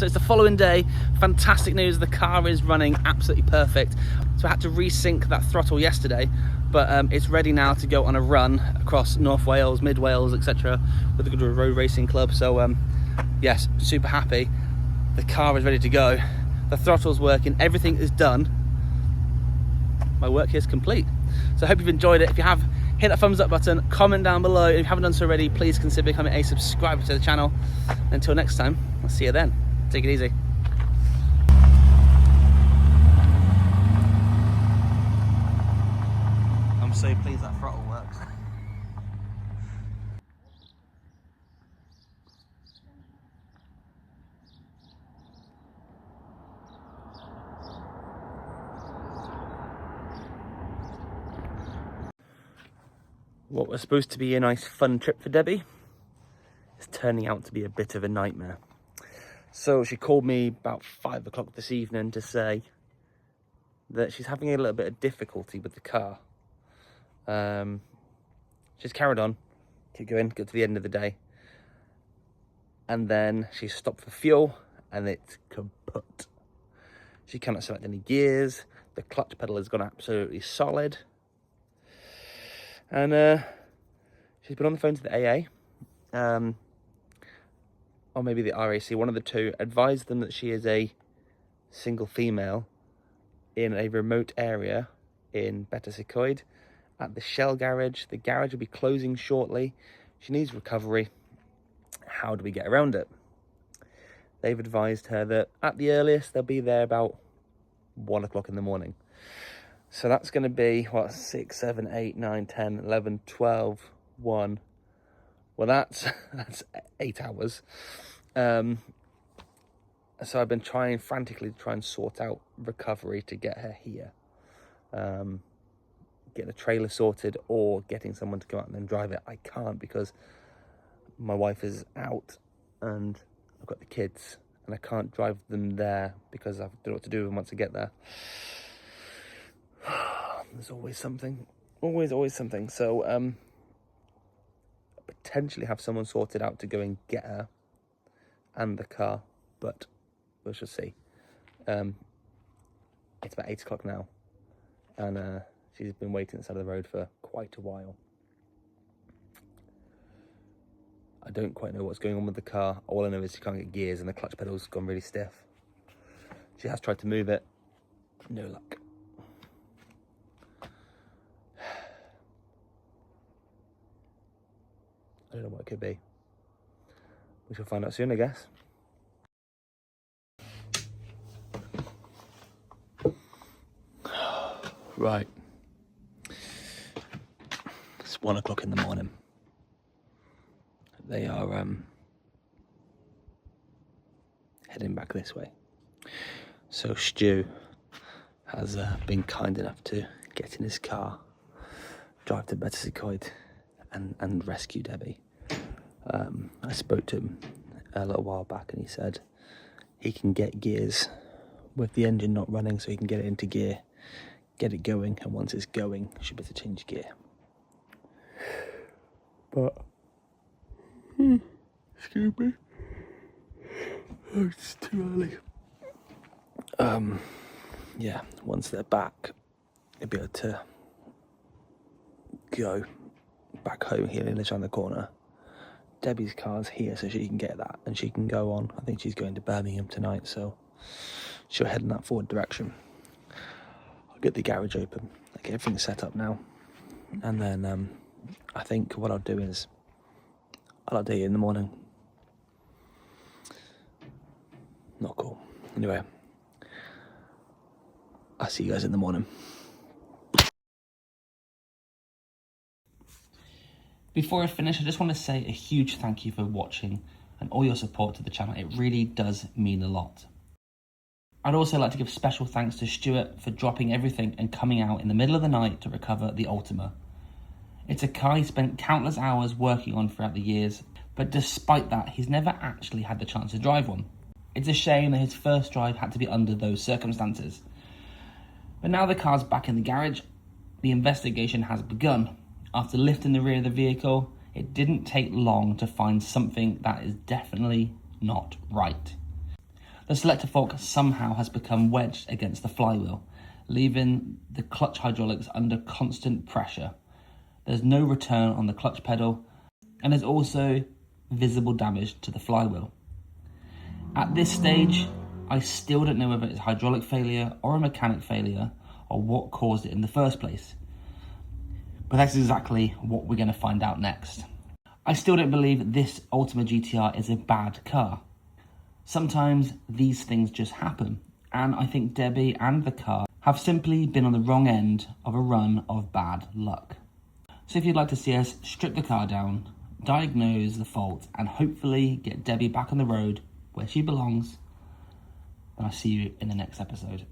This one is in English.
So it's the following day. Fantastic news, the car is running absolutely perfect. So I had to resync that throttle yesterday, but it's ready now to go on a run across North Wales, Mid Wales, etc. with the Goodwood Road Racing Club. So yes, super happy. The car is ready to go. The throttle's working, everything is done. My work here is complete. So I hope you've enjoyed it. If you have, hit that thumbs up button, comment down below. If you haven't done so already, please consider becoming a subscriber to the channel. Until next time, I'll see you then. Take it easy. I'm so pleased that throttle works. What was supposed to be a nice fun trip for Debbie is turning out to be a bit of a nightmare. So she called me about 5 o'clock this evening to say that she's having a little bit of difficulty with the car. She's carried on, keep going, get to the end of the day. And then she stopped for fuel and it's kaput. She cannot select any gears. The clutch pedal has gone absolutely solid. And she's been on the phone to the AA, or maybe the RAC, one of the two, advised them that she is a single female in a remote area in Betws at the Shell garage. The garage will be closing shortly. She needs recovery. How do we get around it? They've advised her that at the earliest they'll be there about 1 o'clock in the morning. So that's going to be, what, 6, 7, 8, 9, 10, 11, 12, 1. Well, that's 8 hours. So I've been trying frantically to try and sort out recovery to get her here. Get the trailer sorted or getting someone to come out and then drive it. I can't because my wife is out and I've got the kids and I can't drive them there because I don't know what to do with them once I get there. There's always something, always something. So potentially have someone sorted out to go and get her and the car, but we shall see. It's about 8 o'clock now and she's been waiting on the side of the road for quite a while. I don't quite know what's going on with the car. All I know is she can't get gears and the clutch pedal's gone really stiff. She has tried to move it, no luck. I don't know what it could be. We shall find out soon, I guess. Right. It's 1 o'clock in the morning. They are heading back this way. So Stu has been kind enough to get in his car, drive to Betws and rescue Debbie. I spoke to him a little while back and he said he can get gears with the engine not running, so he can get it into gear, get it going, and once it's going, should be able to change gear. But, excuse me, oh, it's too early. Yeah, once they're back, they'll be able to go back home. He lives around the corner. Debbie's car's here, so she can get that and she can go on. I think she's going to Birmingham tonight, so she'll head in that forward direction. I'll get the garage open, I'll get everything set up now, and then I think what I'll do is I'll update you in the morning. Not cool. Anyway, I'll see you guys in the morning. Before I finish, I just want to say a huge thank you for watching and all your support to the channel. It really does mean a lot. I'd also like to give special thanks to Stuart for dropping everything and coming out in the middle of the night to recover the Ultima. It's a car he spent countless hours working on throughout the years, but despite that, he's never actually had the chance to drive one. It's a shame that his first drive had to be under those circumstances. But now the car's back in the garage, the investigation has begun. After lifting the rear of the vehicle, it didn't take long to find something that is definitely not right. The selector fork somehow has become wedged against the flywheel, leaving the clutch hydraulics under constant pressure. There's no return on the clutch pedal, and there's also visible damage to the flywheel. At this stage, I still don't know whether it's hydraulic failure or a mechanic failure or what caused it in the first place. But that's exactly what we're going to find out next. I still don't believe this Ultima GTR is a bad car. Sometimes these things just happen, and I think Debbie and the car have simply been on the wrong end of a run of bad luck. So if you'd like to see us strip the car down, diagnose the fault, and hopefully get Debbie back on the road where she belongs, then I'll see you in the next episode.